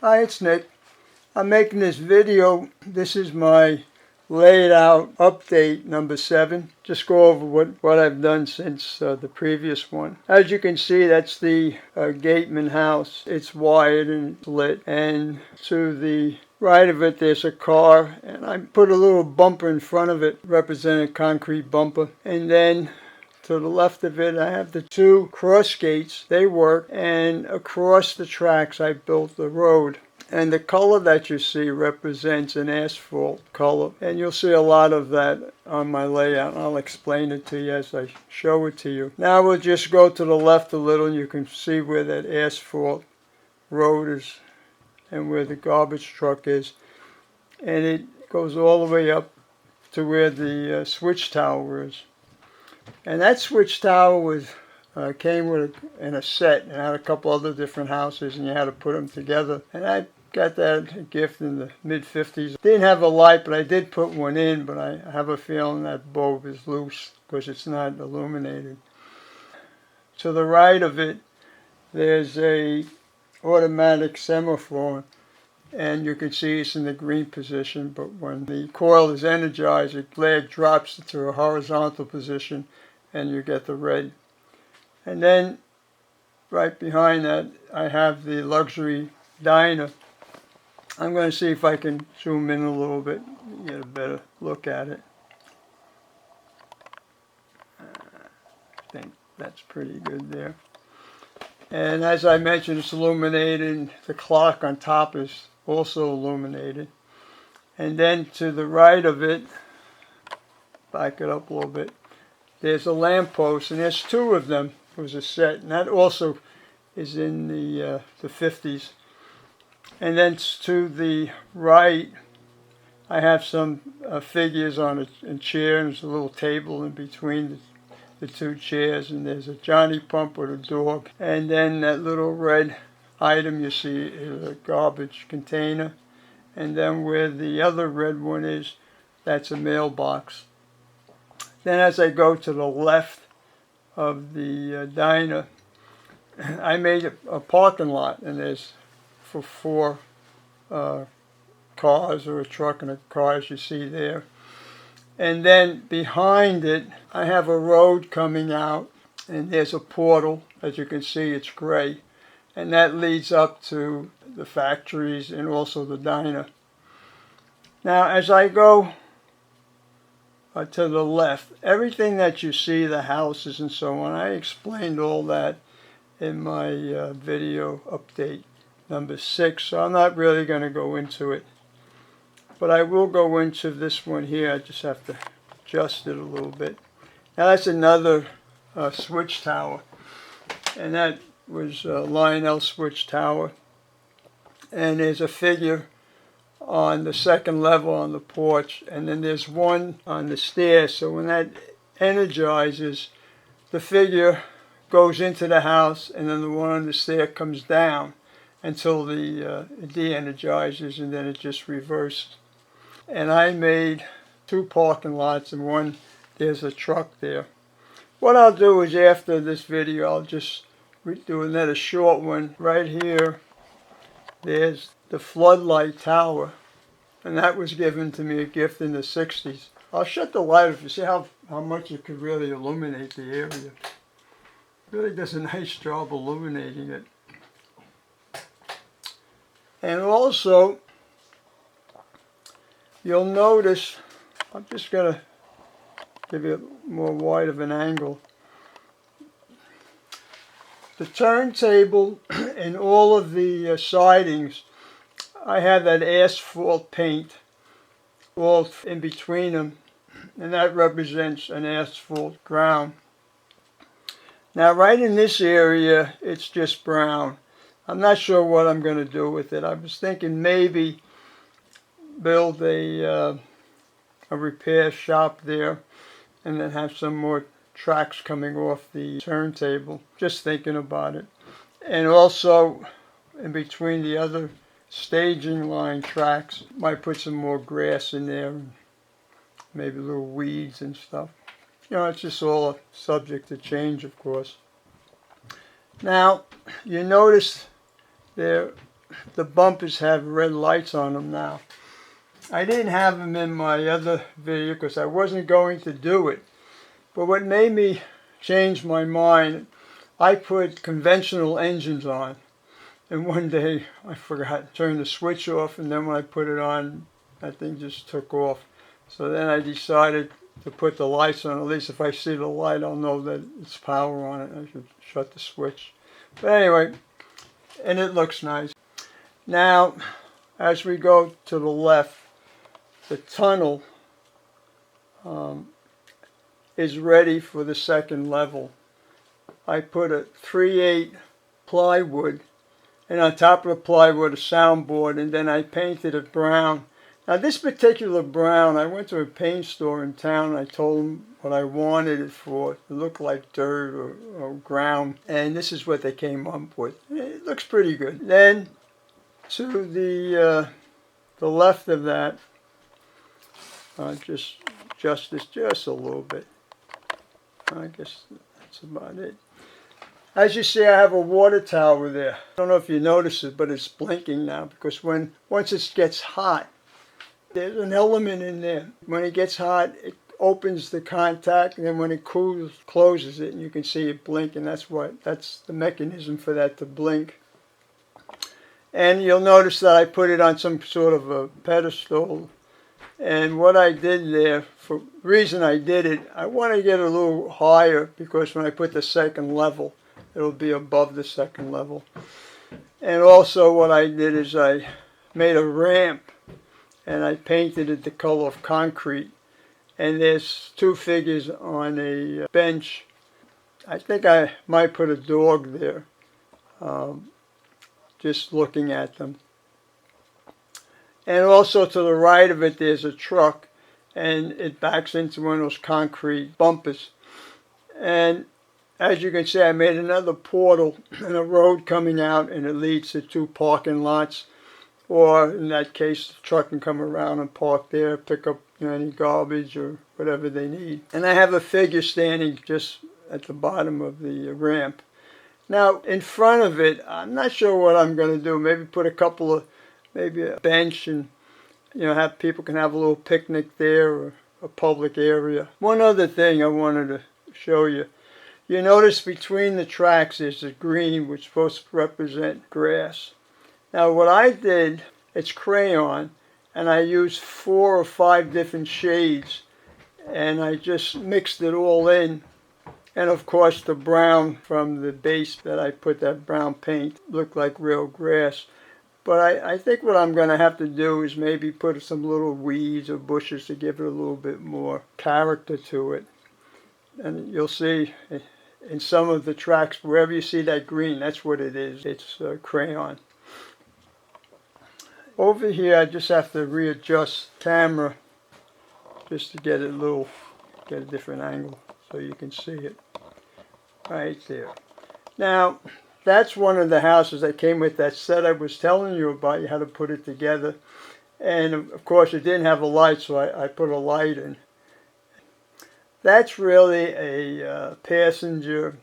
Hi, it's Nick. I'm making this video. This is my laid out update number 7. Just go over what I've done since the previous one. As you can see, that's the Gateman house. It's wired and lit. And to the right of it, there's a car. And I put a little bumper in front of it, representing a concrete bumper. And then to the left of it, I have the 2 cross gates. They work, and across the tracks, I built the road. And the color that you see represents an asphalt color. And you'll see a lot of that on my layout. I'll explain it to you as I show it to you. Now we'll just go to the left a little, and you can see where that asphalt road is and where the garbage truck is. And it goes all the way up to where the switch tower is. And that switch tower was came with in a set, and had a couple other different houses, and you had to put them together. And I got that gift in the mid-50s. Didn't have a light, but I did put one in, but I have a feeling that bulb is loose because it's not illuminated. To the right of it, there's a automatic semaphore, and you can see it's in the green position, but when the coil is energized, the flag drops to a horizontal position, and you get the red. And then right behind that, I have the luxury diner. I'm going to see if I can zoom in a little bit, get a better look at it. I think that's pretty good there. And as I mentioned, it's illuminated. The clock on top is also illuminated. And then to the right of it, back it up a little bit, there's a lamppost, and there's 2 of them. It was a set, and that also is in the 50s. And then to the right, I have some figures on a chair, and there's a little table in between the 2 chairs, and there's a Johnny Pump with a dog. And then that little red item you see is a garbage container. And then where the other red one is, that's a mailbox. Then as I go to the left of the diner, I made a parking lot, and there's for 4 cars, or a truck and a car, as you see there. And then behind it, I have a road coming out, and there's a portal. As you can see, it's gray, and that leads up to the factories and also the diner. Now as I go to the left, everything that you see, the houses and so on, I explained all that in my video update number 6, so I'm not really going to go into it. But I will go into this one here. I just have to adjust it a little bit. Now that's another switch tower, and that was Lionel switch tower. And there's a figure on the 2nd level on the porch, and then there's one on the stairs. So when that energizes, the figure goes into the house, and then the one on the stair comes down until it de-energizes, and then it just reverses. And I made 2 parking lots, and one, there's a truck there. What I'll do is after this video, I'll just do another short one. Right here, there's the floodlight tower, and that was given to me a gift in the 60s. I'll shut the light off. You see how much it could really illuminate the area. It really does a nice job illuminating it. And also, you'll notice, I'm just going to give you more wide of an angle. The turntable and all of the sidings, I have that asphalt paint all in between them, and that represents an asphalt ground. Now right in this area, it's just brown. I'm not sure what I'm going to do with it. I was thinking maybe build a repair shop there, and then have some more tracks coming off the turntable. Just thinking about it. And also in between the other staging line tracks, might put some more grass in there, and maybe little weeds and stuff. You know, it's just all subject to change, of course. Now, you notice there the bumpers have red lights on them now. I didn't have them in my other video because I wasn't going to do it. But what made me change my mind, I put conventional engines on. And one day I forgot to turn the switch off, and then when I put it on, that thing just took off. So then I decided to put the lights on. At least if I see the light, I'll know that it's power on it. I should shut the switch. But anyway, and it looks nice. Now, as we go to the left, the tunnel is ready for the second level. I put a 3/8 plywood, and on top of the plywood a soundboard, and then I painted it brown. Now this particular brown, I went to a paint store in town and I told them what I wanted it for. It looked like dirt or ground, and this is what they came up with. It looks pretty good. Then to the left of that, just adjust this just a little bit. I guess that's about it. As you see, I have a water tower there. I don't know if you notice it, but it's blinking now because once it gets hot, there's an element in there. When it gets hot, it opens the contact, and then when it cools, closes it, and you can see it blink, and that's the mechanism for that to blink. And you'll notice that I put it on some sort of a pedestal. And what I did there, for the reason I did it, I want to get a little higher because when I put the second level, it'll be above the second level. And also what I did is I made a ramp and I painted it the color of concrete. And there's two figures on a bench. I think I might put a dog there, just looking at them. And also to the right of it, there's a truck, and it backs into one of those concrete bumpers. And as you can see, I made another portal and a road coming out, and it leads to two parking lots. Or in that case, the truck can come around and park there, pick up any garbage or whatever they need. And I have a figure standing just at the bottom of the ramp. Now, in front of it, I'm not sure what I'm going to do. Maybe put maybe a bench, and have people can have a little picnic there, or a public area. One other thing I wanted to show you. You notice between the tracks there's a green which is supposed to represent grass. Now what I did, it's crayon, and I used 4 or 5 different shades, and I just mixed it all in. And of course the brown from the base that I put that brown paint looked like real grass. But I think what I'm going to have to do is maybe put some little weeds or bushes to give it a little bit more character to it. And you'll see in some of the tracks, wherever you see that green, that's what it is. It's crayon. Over here, I just have to readjust the camera just to get a different angle so you can see it right there. Now, that's one of the houses that came with that set I was telling you about. You had to put it together. And of course, it didn't have a light, so I put a light in. That's really a passenger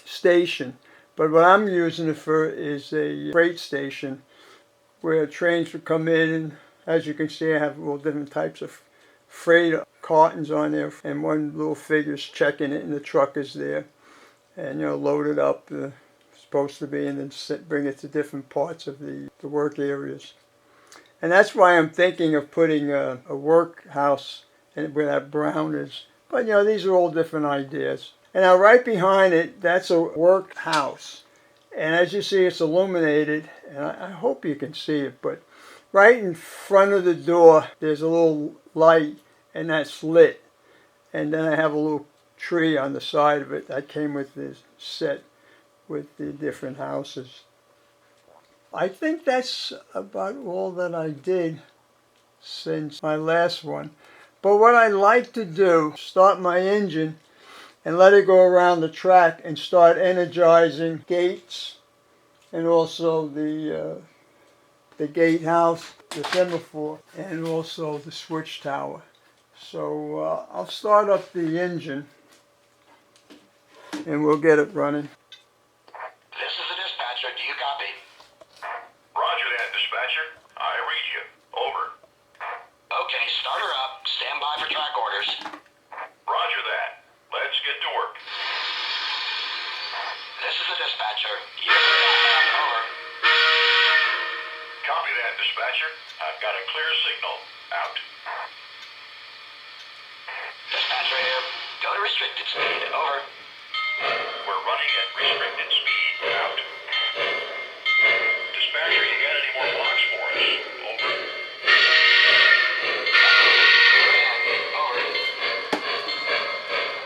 station. But what I'm using it for is a freight station where trains would come in. And as you can see, I have all different types of freight cartons on there. And one little figure's checking it, and the truck is there. And, load it up. Supposed to be, and then bring it to different parts of the work areas. And that's why I'm thinking of putting a workhouse where that brown is. But these are all different ideas. And now right behind it, that's a workhouse. And as you see, it's illuminated, and I hope you can see it, but right in front of the door, there's a little light, and that's lit. And then I have a little tree on the side of it that came with this set with the different houses. I think that's about all that I did since my last one. But what I like to do, start my engine and let it go around the track and start energizing gates and also the gatehouse, the semaphore, and also the switch tower. So I'll start up the engine and we'll get it running. This is the dispatcher. Do you copy? Roger that. Dispatcher. You're over. Copy that, dispatcher. I've got a clear signal. Out. Dispatcher here. Go to restricted speed. Over. We're running at restricted speed. Out. Dispatcher, you got any more blocks for us? Over. We're in. Over.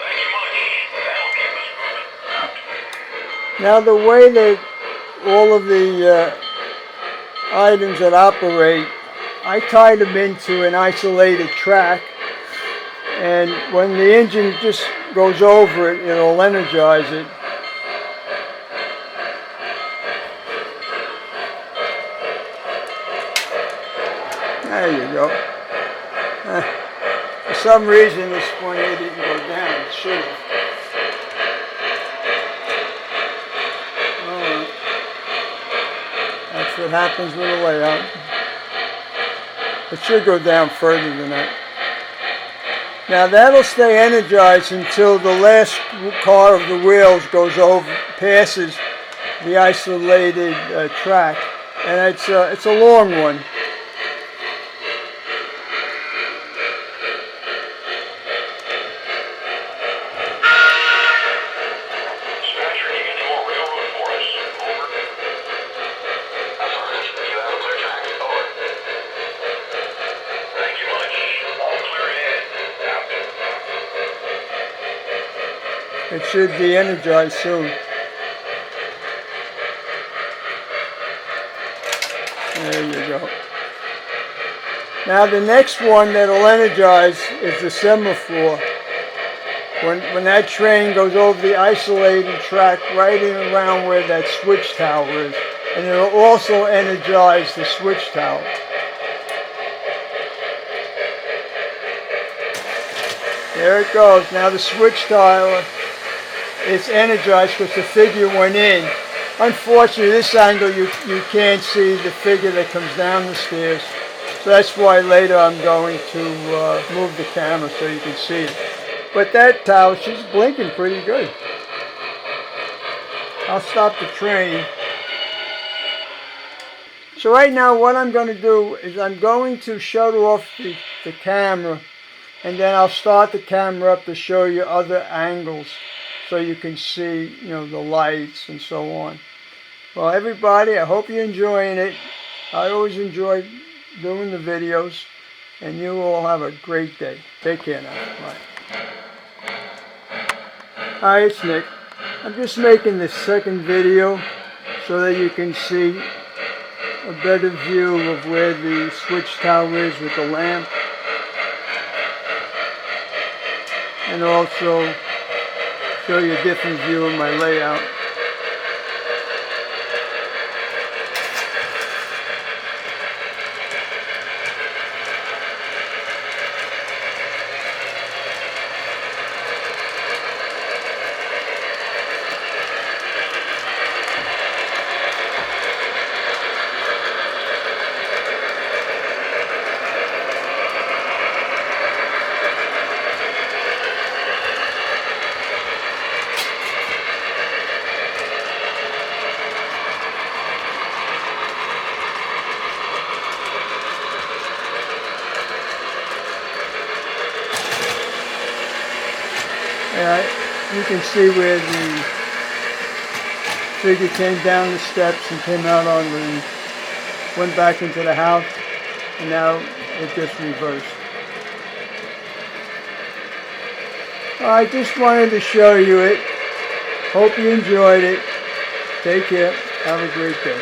Thank you much. That'll keep us moving. Out. Now the way that all of the items that operate, I tie them into an isolated track, and when the engine just goes over it, it'll energize it. There you go. For some reason this one here didn't go down. It should have. Alright. That's what happens with a layout. It should go down further than that. Now that'll stay energized until the last car of the wheels goes over, passes the isolated track, and it's a long one. Dispatcher, you got any more railroad for us? Over. Affirmative. You have a clear track. Over. Thank you much. All clear ahead. Out. It should be energized soon. There you go. Now the next one that'll energize is the semaphore. When that train goes over the isolated track right in around where that switch tower is. And it'll also energize the switch tower. There it goes. Now the switch tower, it's energized because the figure went in. Unfortunately, this angle you can't see the figure that comes down the stairs. So that's why later I'm going to move the camera so you can see it. But that tower, she's blinking pretty good. I'll stop the train. So right now what I'm going to do is I'm going to shut off the camera, and then I'll start the camera up to show you other angles so you can see, the lights and so on. Well, everybody, I hope you're enjoying it. I always enjoy doing the videos, and you all have a great day. Take care now. Bye. Hi, it's Nick. I'm just making the second video so that you can see a better view of where the switch tower is with the lamp, and also show you a different view of my layout. You can see where the figure came down the steps and came out on went back into the house, and now it just reversed. I just wanted to show you it. Hope you enjoyed it. Take care. Have a great day.